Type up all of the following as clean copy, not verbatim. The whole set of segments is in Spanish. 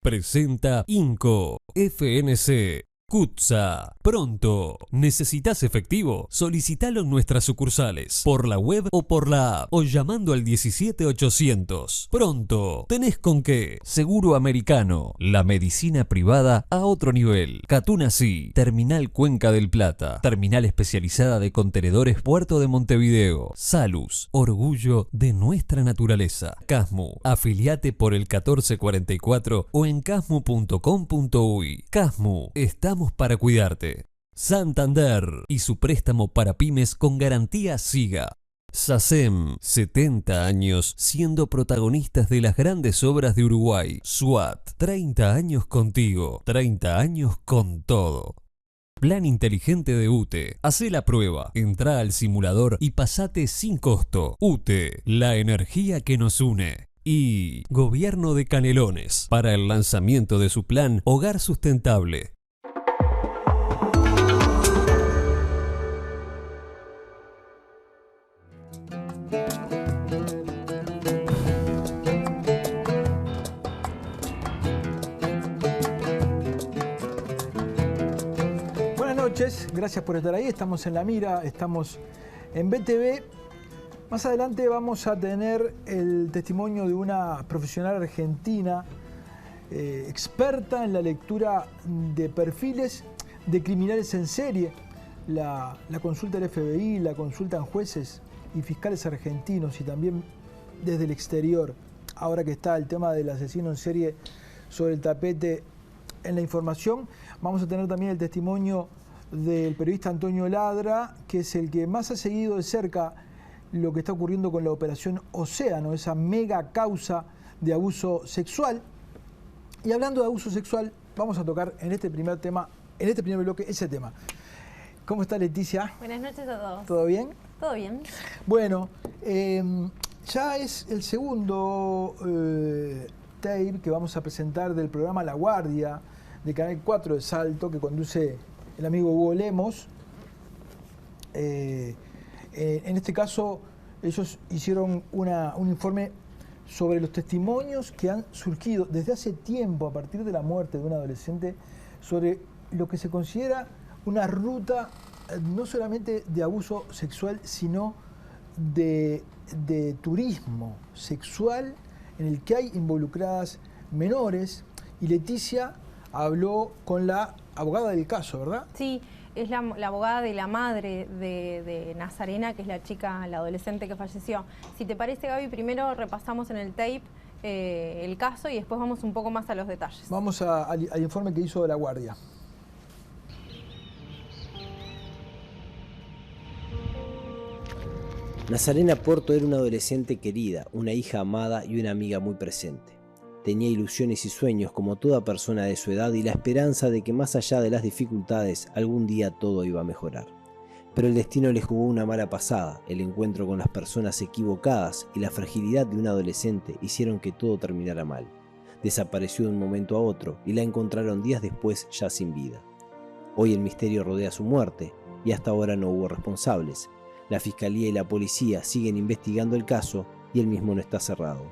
Presenta Inco, FNC, Cutsa. Pronto. ¿Necesitas efectivo? Solicitalo en nuestras sucursales, por la web o por la app, o llamando al 17800. Pronto. ¿Tenés con qué? Seguro Americano. La medicina privada a otro nivel. Catunasí. Terminal Cuenca del Plata. Terminal especializada de contenedores Puerto de Montevideo. Salus. Orgullo de nuestra naturaleza. Casmu. Afiliate por el 1444 o en casmu.com.uy. Casmu. Estamos para cuidarte. Santander y su préstamo para pymes con garantía SIGA. SACEM, 70 años siendo protagonistas de las grandes obras de Uruguay. SWAT, 30 años contigo, 30 años con todo. Plan inteligente de UTE. Hacé la prueba, entrá al simulador y pasate sin costo. UTE, la energía que nos une. Y Gobierno de Canelones, para el lanzamiento de su plan Hogar Sustentable. Gracias por estar ahí, estamos en La Mira, estamos en BTV. Más adelante vamos a tener el testimonio de una profesional argentina, experta en la lectura de perfiles de criminales en serie. La consulta del FBI, la consultan jueces y fiscales argentinos y también desde el exterior. Ahora que está el tema del asesino en serie sobre el tapete en la información, vamos a tener también el testimonio del periodista Antonio Ladra, que es el que más ha seguido de cerca lo que está ocurriendo con la operación Océano, esa mega causa de abuso sexual. Y hablando de abuso sexual, vamos a tocar en este primer tema, en este primer bloque, ese tema. ¿Cómo está, Leticia? Buenas noches a todos. ¿Todo bien? Todo bien. Bueno, ya es el segundo tape que vamos a presentar del programa La Guardia de Canal 4 de Salto, que conduce el amigo Hugo Lemos. En este caso, ellos hicieron un informe sobre los testimonios que han surgido desde hace tiempo, a partir de la muerte de un adolescente, sobre lo que se considera una ruta no solamente de abuso sexual, sino de turismo sexual en el que hay involucradas menores. Y Leticia habló con la abogada del caso, ¿verdad? Sí, es la abogada de la madre de Nazarena, que es la chica, la adolescente que falleció. Si te parece, Gaby, primero repasamos en el tape el caso y después vamos un poco más a los detalles. Vamos al informe que hizo de La Guardia. Nazarena Porto era una adolescente querida, una hija amada y una amiga muy presente. Tenía ilusiones y sueños como toda persona de su edad y la esperanza de que más allá de las dificultades algún día todo iba a mejorar. Pero el destino le jugó una mala pasada, el encuentro con las personas equivocadas y la fragilidad de un adolescente hicieron que todo terminara mal. Desapareció de un momento a otro y la encontraron días después ya sin vida. Hoy el misterio rodea su muerte y hasta ahora no hubo responsables. La fiscalía y la policía siguen investigando el caso y el mismo no está cerrado.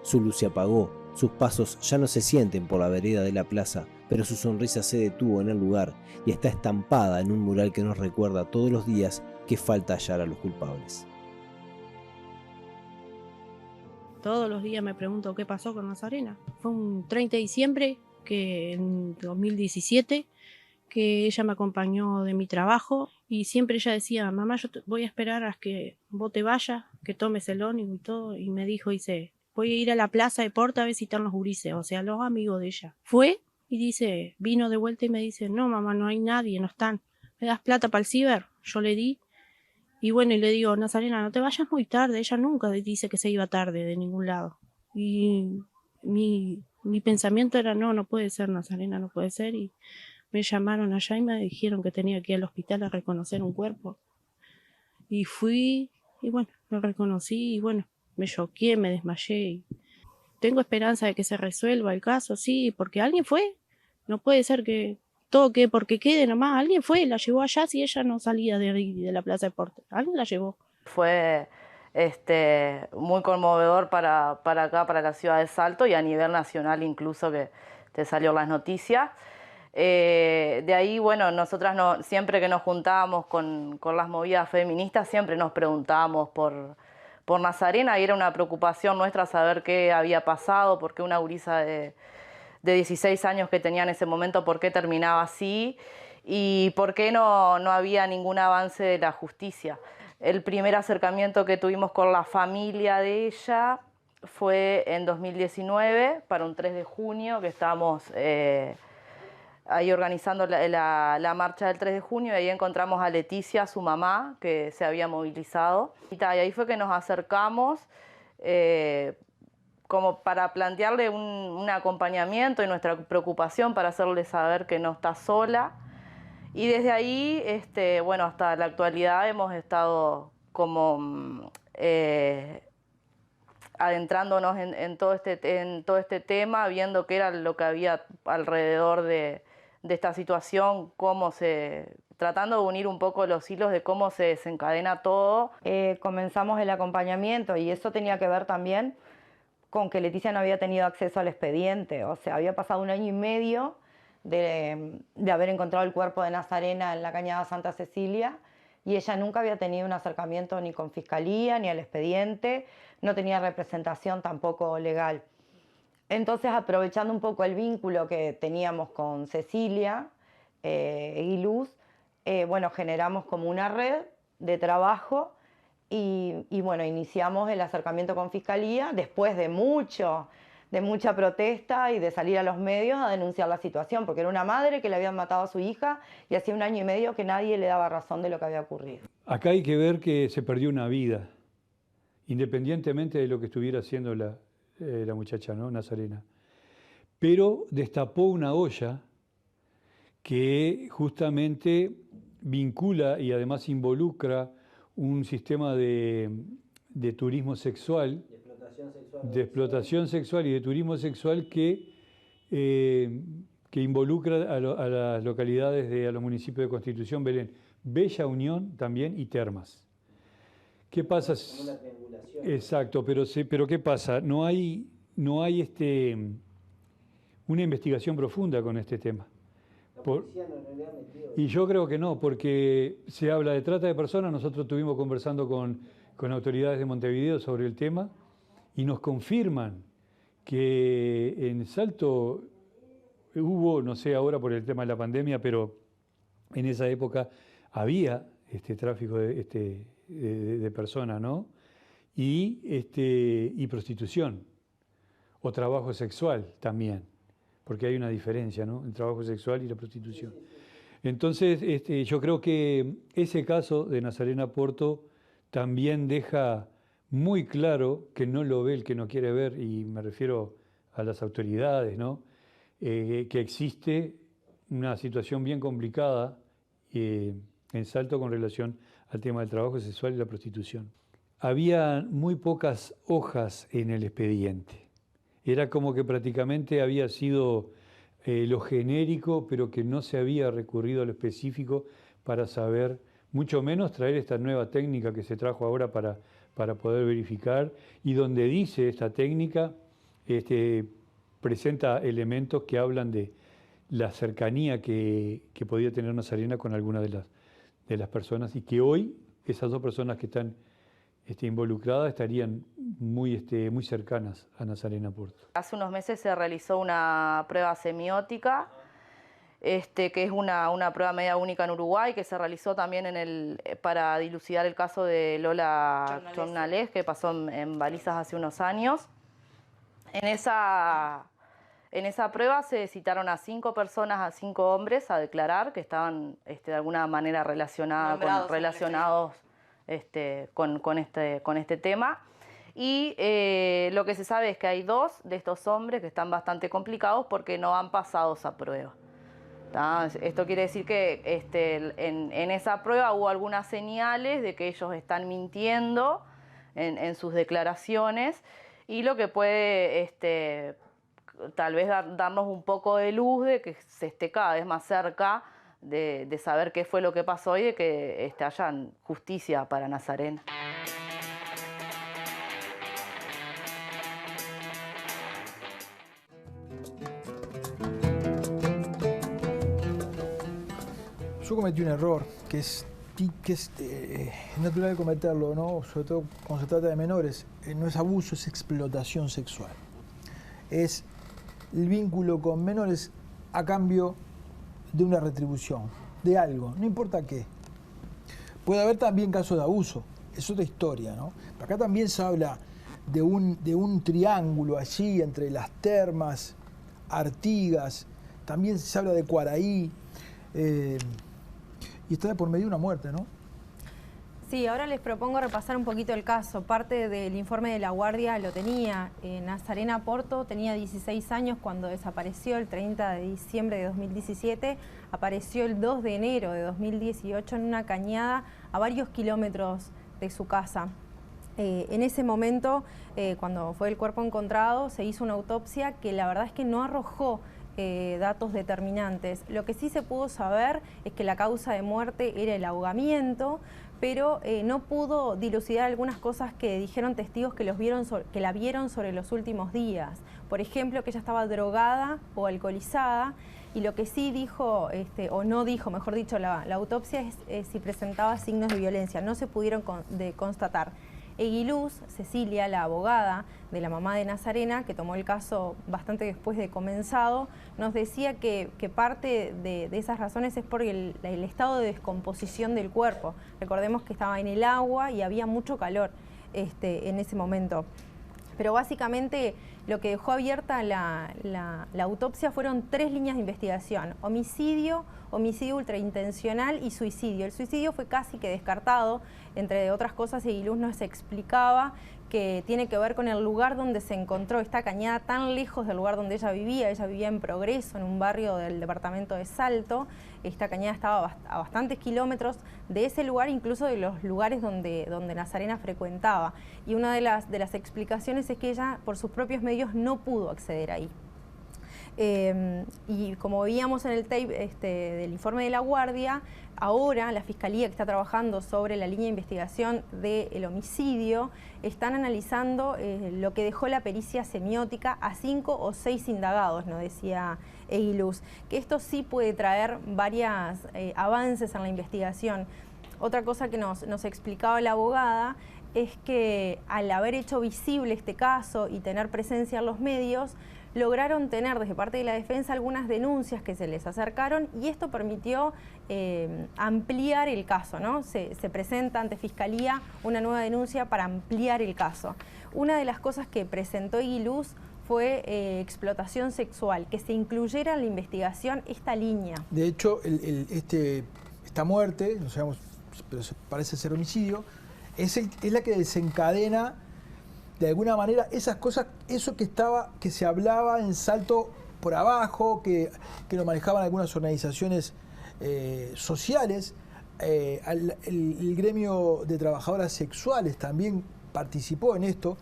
Su luz se apagó. Sus pasos ya no se sienten por la vereda de la plaza, pero su sonrisa se detuvo en el lugar y está estampada en un mural que nos recuerda todos los días que falta hallar a los culpables. Todos los días me pregunto qué pasó con Nazarena. Fue un 30 de diciembre, que en 2017, que ella me acompañó de mi trabajo y siempre ella decía, mamá, yo voy a esperar a que vos te vayas, que tomes el ónibus y todo, y me dijo, voy a ir a la plaza de Porto a visitar los gurises, o sea, los amigos de ella. Fue y dice, vino de vuelta y me dice, no mamá, no hay nadie, no están. ¿Me das plata para el ciber? Yo le di. Y bueno, y le digo, Nazarena, no te vayas muy tarde. Ella nunca dice que se iba tarde de ningún lado. Y mi pensamiento era, no puede ser, Nazarena, no puede ser. Y me llamaron allá y me dijeron que tenía que ir al hospital a reconocer un cuerpo. Y fui, y bueno, lo reconocí, y bueno, me choqué, me desmayé. Tengo esperanza de que se resuelva el caso, sí, porque alguien fue. No puede ser que todo quede porque quede nomás. Alguien fue, la llevó allá si ella no salía de la Plaza de Porto. Alguien la llevó. Fue muy conmovedor para acá, para la ciudad de Salto y a nivel nacional incluso, que te salió las noticias. De ahí, bueno, nosotras siempre que nos juntábamos con las movidas feministas, siempre nos preguntábamos por Nazarena, y era una preocupación nuestra saber qué había pasado, por qué una gurisa de 16 años que tenía en ese momento, por qué terminaba así y por qué no había ningún avance de la justicia. El primer acercamiento que tuvimos con la familia de ella fue en 2019, para un 3 de junio, que estábamos ahí organizando la marcha del 3 de junio, y ahí encontramos a Leticia, su mamá, que se había movilizado. Y ahí fue que nos acercamos como para plantearle un acompañamiento y nuestra preocupación, para hacerle saber que no está sola. Y desde ahí, bueno, hasta la actualidad hemos estado como adentrándonos en todo este tema, viendo qué era lo que había alrededor de esta situación, tratando de unir un poco los hilos de cómo se desencadena todo. Comenzamos el acompañamiento, y eso tenía que ver también con que Leticia no había tenido acceso al expediente. O sea, había pasado 1 año y medio de haber encontrado el cuerpo de Nazarena en la Cañada Santa Cecilia, y ella nunca había tenido un acercamiento ni con Fiscalía ni al expediente, no tenía representación tampoco legal. Entonces, aprovechando un poco el vínculo que teníamos con Cecilia y Luz, bueno, generamos como una red de trabajo y bueno, iniciamos el acercamiento con Fiscalía después de mucha protesta y de salir a los medios a denunciar la situación, porque era una madre que le habían matado a su hija y hacía 1 año y medio que nadie le daba razón de lo que había ocurrido. Acá hay que ver que se perdió una vida, independientemente de lo que estuviera haciendo la muchacha, ¿no? Nazarena. Pero destapó una olla que justamente vincula y además involucra un sistema de turismo sexual, de explotación sexual y de turismo sexual que involucra a las localidades, a los municipios de Constitución, Belén, Bella Unión también y Termas. ¿Qué pasa? Como una triangulación. Exacto, pero ¿qué pasa? No hay una investigación profunda con este tema. La policía no le ha metido. Y yo creo que no, porque se habla de trata de personas. Nosotros estuvimos conversando con autoridades de Montevideo sobre el tema y nos confirman que en Salto hubo, no sé ahora por el tema de la pandemia, pero en esa época había tráfico de personas, ¿no? Y prostitución o trabajo sexual también, porque hay una diferencia, ¿no? El trabajo sexual y la prostitución. Entonces, yo creo que ese caso de Nazarena Porto también deja muy claro que no lo ve el que no quiere ver, y me refiero a las autoridades, ¿no? Que existe una situación bien complicada en Salto con relación al tema del trabajo sexual y la prostitución. Había muy pocas hojas en el expediente. Era como que prácticamente había sido lo genérico, pero que no se había recurrido a lo específico para saber, mucho menos traer esta nueva técnica que se trajo ahora para poder verificar, y donde dice esta técnica, presenta elementos que hablan de la cercanía que podía tener Nazarena con alguna de las personas, y que hoy esas 2 personas que están involucradas estarían muy cercanas a Nazarena Porto. Hace unos meses se realizó una prueba semiótica, que es una prueba media única en Uruguay, que se realizó también para dilucidar el caso de Lola Chomnales, que pasó en Balizas hace unos años. En esa prueba se citaron a 5 personas, a 5 hombres, a declarar que estaban de alguna manera relacionados con este tema. Y lo que se sabe es que hay 2 de estos hombres que están bastante complicados porque no han pasado esa prueba. ¿Tá? Esto quiere decir que en esa prueba hubo algunas señales de que ellos están mintiendo en sus declaraciones, y lo que puede tal vez darnos un poco de luz de que se esté cada vez más cerca de saber qué fue lo que pasó y de que haya justicia para Nazarena. Yo cometí un error que es natural cometerlo, ¿no? Sobre todo cuando se trata de menores. No es abuso, es explotación sexual. Es el vínculo con menores a cambio de una retribución, de algo, no importa qué. Puede haber también casos de abuso, es otra historia, ¿no? Pero acá también se habla de un triángulo allí entre las termas, Artigas, también se habla de Cuaraí, y está de por medio una muerte, ¿no? Sí, ahora les propongo repasar un poquito el caso. Parte del informe de la Guardia lo tenía. Nazarena Porto tenía 16 años cuando desapareció el 30 de diciembre de 2017. Apareció el 2 de enero de 2018 en una cañada a varios kilómetros de su casa. En ese momento, cuando fue el cuerpo encontrado, se hizo una autopsia que la verdad es que no arrojó datos determinantes. Lo que sí se pudo saber es que la causa de muerte era el ahogamiento, pero no pudo dilucidar algunas cosas que dijeron testigos que la vieron sobre los últimos días. Por ejemplo, que ella estaba drogada o alcoholizada, y lo que sí dijo, o no dijo, mejor dicho, la autopsia es si presentaba signos de violencia. No se pudieron constatar. Eguiluz, Cecilia, la abogada de la mamá de Nazarena, que tomó el caso bastante después de comenzado, nos decía que parte de esas razones es por el estado de descomposición del cuerpo. Recordemos que estaba en el agua y había mucho calor en ese momento. Pero básicamente lo que dejó abierta la autopsia fueron 3 líneas de investigación: homicidio, homicidio ultraintencional y suicidio. El suicidio fue casi que descartado. Entre otras cosas, Eguiluz nos explicaba que tiene que ver con el lugar donde se encontró esta cañada tan lejos del lugar donde ella vivía. Ella vivía en Progreso, en un barrio del departamento de Salto. Esta cañada estaba a bastantes kilómetros de ese lugar, incluso de los lugares donde Nazarena frecuentaba. Y una de las explicaciones es que ella, por sus propios medios, no pudo acceder ahí. Y como veíamos en el tape del informe de la Guardia, ahora la Fiscalía, que está trabajando sobre la línea de investigación del homicidio, están analizando lo que dejó la pericia semiótica a 5 o 6 indagados, nos decía Eguiluz, que esto sí puede traer varios avances en la investigación. Otra cosa que nos explicaba la abogada es que al haber hecho visible este caso y tener presencia en los medios, lograron tener desde parte de la defensa algunas denuncias que se les acercaron, y esto permitió ampliar el caso, ¿no? Se presenta ante Fiscalía una nueva denuncia para ampliar el caso. Una de las cosas que presentó Eguiluz fue explotación sexual, que se incluyera en la investigación esta línea. De hecho, esta muerte, no sabemos, pero parece ser homicidio, es la que desencadena de alguna manera esas cosas, eso que se hablaba en Salto por abajo, que lo manejaban algunas organizaciones sociales. El gremio de trabajadoras sexuales también participó en esto.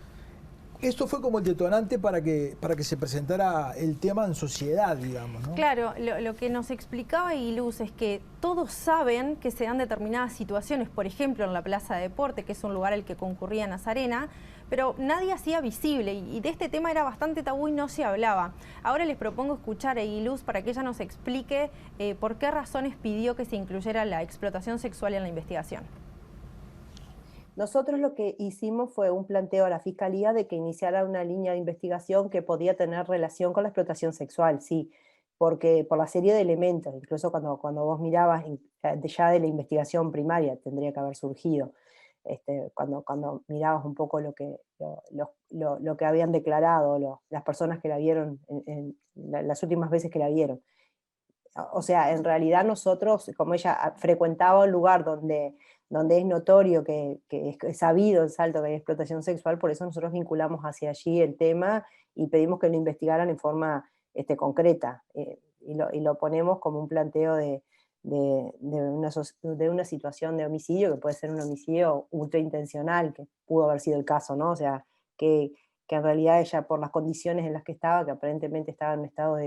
Esto fue como el detonante para que se presentara el tema en sociedad, digamos, ¿no? Claro, lo que nos explicaba Eguiluz es que todos saben que se dan determinadas situaciones, por ejemplo en la Plaza de Deporte, que es un lugar al que concurría Nazarena, pero nadie hacía visible, y de este tema era bastante tabú y no se hablaba. Ahora les propongo escuchar a Eguiluz para que ella nos explique por qué razones pidió que se incluyera la explotación sexual en la investigación. Nosotros lo que hicimos fue un planteo a la Fiscalía de que iniciara una línea de investigación que podía tener relación con la explotación sexual, sí, porque por la serie de elementos, incluso cuando vos mirabas ya de la investigación primaria tendría que haber surgido, cuando mirabas un poco lo que habían declarado las personas que la vieron en las últimas veces que la vieron. O sea, en realidad nosotros, como ella frecuentaba un lugar donde es notorio que es sabido en Salto que hay explotación sexual, por eso nosotros vinculamos hacia allí el tema y pedimos que lo investigaran en forma concreta, y lo ponemos como un planteo de una situación de homicidio, que puede ser un homicidio ultraintencional, que pudo haber sido el caso, ¿no? O sea, que en realidad ella, por las condiciones en las que estaba, que aparentemente estaba en un estado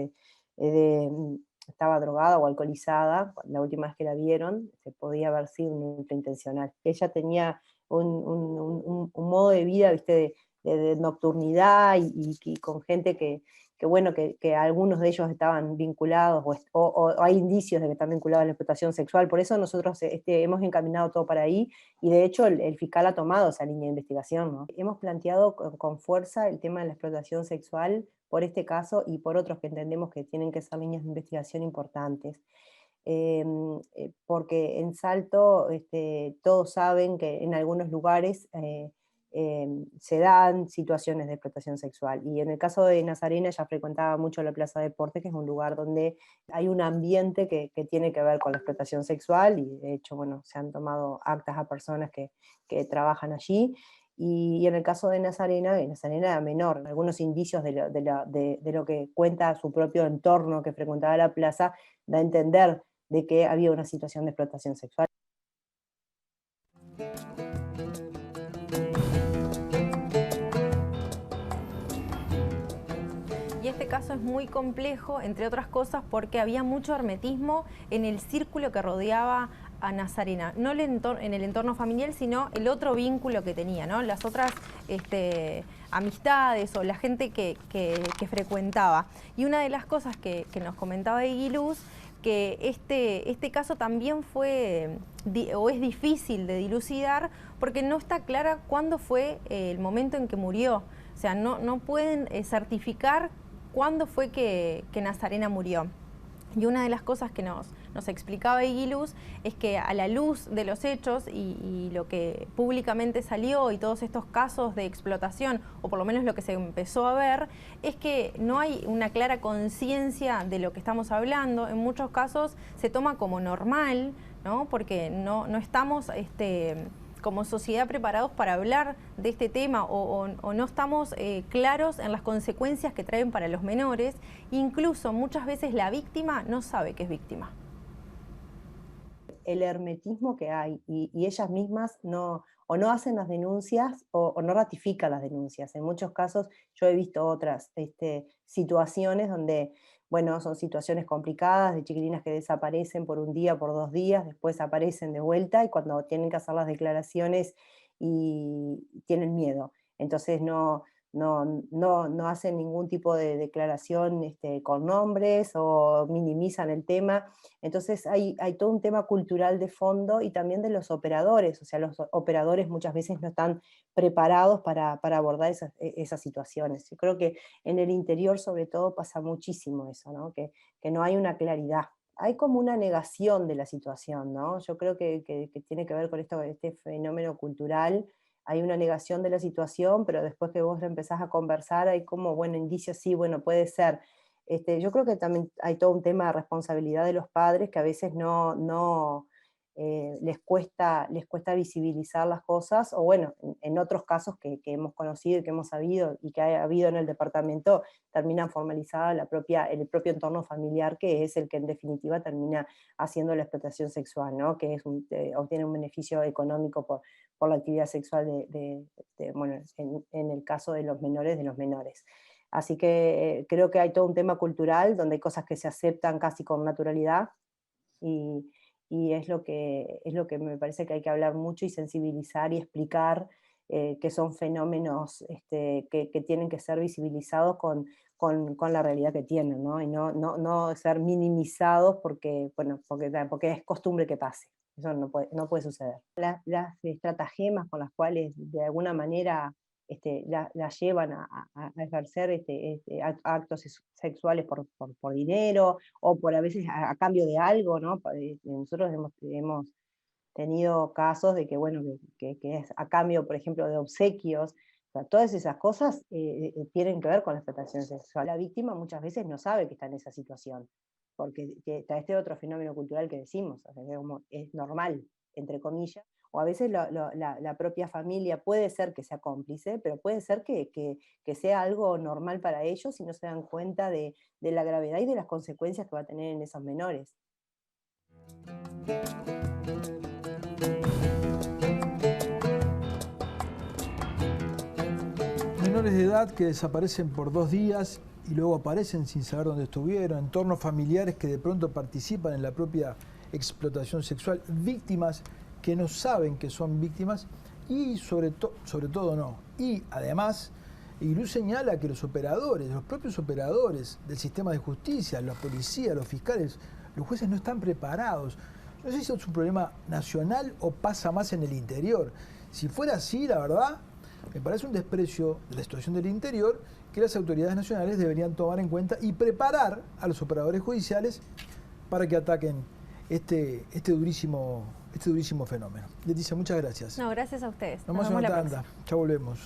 estaba drogada o alcoholizada, la última vez que la vieron, se podía haber sido un ultraintencional. Ella tenía un modo de vida, ¿viste?, de nocturnidad y con gente que bueno, que algunos de ellos estaban vinculados o hay indicios de que están vinculados a la explotación sexual. Por eso nosotros hemos encaminado todo para ahí, y de hecho el fiscal ha tomado esa línea de investigación, ¿no? Hemos planteado con fuerza el tema de la explotación sexual por este caso y por otros que entendemos que tienen que ser líneas de investigación importantes. Porque en Salto todos saben que en algunos lugares se dan situaciones de explotación sexual, y en el caso de Nazarena ella frecuentaba mucho la Plaza Deporte, que es un lugar donde hay un ambiente que tiene que ver con la explotación sexual, y de hecho, bueno, se han tomado actas a personas que trabajan allí. Y en el caso de Nazarena era menor. Algunos indicios de lo que cuenta su propio entorno que frecuentaba la plaza da a entender de que había una situación de explotación sexual. Y este caso es muy complejo, entre otras cosas, porque había mucho hermetismo en el círculo que rodeaba a Nazarena, no en el entorno familiar, sino el otro vínculo que tenía, ¿no? Las otras amistades o la gente que frecuentaba. Y una de las cosas que nos comentaba Eguiluz, que este caso también fue o es difícil de dilucidar porque no está clara cuándo fue el momento en que murió. O sea, no pueden certificar cuándo fue que Nazarena murió. Y una de las cosas que nos explicaba Eguiluz es que a la luz de los hechos y lo que públicamente salió y todos estos casos de explotación, o por lo menos lo que se empezó a ver, es que no hay una clara conciencia de lo que estamos hablando. En muchos casos se toma como normal, ¿no? Porque no estamos como sociedad preparados para hablar de este tema o no estamos claros en las consecuencias que traen para los menores. Incluso muchas veces la víctima no sabe que es víctima. El hermetismo que hay y ellas mismas no hacen las denuncias o no ratifican las denuncias. En muchos casos yo he visto otras situaciones donde, bueno, son situaciones complicadas de chiquilinas que desaparecen por un día, por 2 días, después aparecen de vuelta y cuando tienen que hacer las declaraciones y tienen miedo. Entonces no hacen ningún tipo de declaración con nombres o minimizan el tema. Entonces hay todo un tema cultural de fondo y también de los operadores. O sea, los operadores muchas veces no están preparados para abordar esas situaciones. Yo creo que en el interior sobre todo pasa muchísimo eso, ¿no? Que no hay una claridad. Hay como una negación de la situación, ¿no? Yo creo que tiene que ver con este fenómeno cultural. Hay una negación de la situación, pero después que vos empezás a conversar hay como, bueno, indicios, sí, bueno, puede ser. Yo creo que también hay todo un tema de responsabilidad de los padres que a veces les cuesta visibilizar las cosas, o bueno, en otros casos que hemos conocido y que hemos sabido y que ha habido en el departamento, terminan formalizada el propio entorno familiar, que es el que en definitiva termina haciendo la explotación sexual, ¿no? Que obtiene un beneficio económico por la actividad sexual bueno, en el caso de los menores. Así que creo que hay todo un tema cultural donde hay cosas que se aceptan casi con naturalidad y es lo que me parece que hay que hablar mucho y sensibilizar y explicar que son fenómenos que tienen que ser visibilizados con la realidad que tienen, ¿no? Y no ser minimizados porque es costumbre que pase. Eso no puede suceder. Las estratagemas con las cuales de alguna manera la llevan a ejercer actos sexuales por dinero o por a veces a cambio de algo, ¿no? Nosotros hemos tenido casos de que, bueno, que es a cambio, por ejemplo, de obsequios. O sea, todas esas cosas tienen que ver con la explotación sexual. La víctima muchas veces no sabe que está en esa situación, porque está este otro fenómeno cultural que decimos, o sea, es normal, entre comillas, o a veces la propia familia puede ser que sea cómplice, pero puede ser que sea algo normal para ellos y no se dan cuenta de la gravedad y de las consecuencias que va a tener en esos menores. Menores de edad que desaparecen por 2 días y luego aparecen sin saber dónde estuvieron, entornos familiares que de pronto participan en la propia explotación sexual, víctimas que no saben que son víctimas y sobre todo no. Y además Y Luz señala que los propios operadores del sistema de justicia, la policía, los fiscales, los jueces no están preparados. No sé si eso es un problema nacional o pasa más en el interior. Si fuera así, la verdad, me parece un desprecio de la situación del interior que las autoridades nacionales deberían tomar en cuenta y preparar a los operadores judiciales para que ataquen este durísimo fenómeno. Leticia, muchas gracias. No, gracias a ustedes. Nos vemos en otra tanda. Ya volvemos.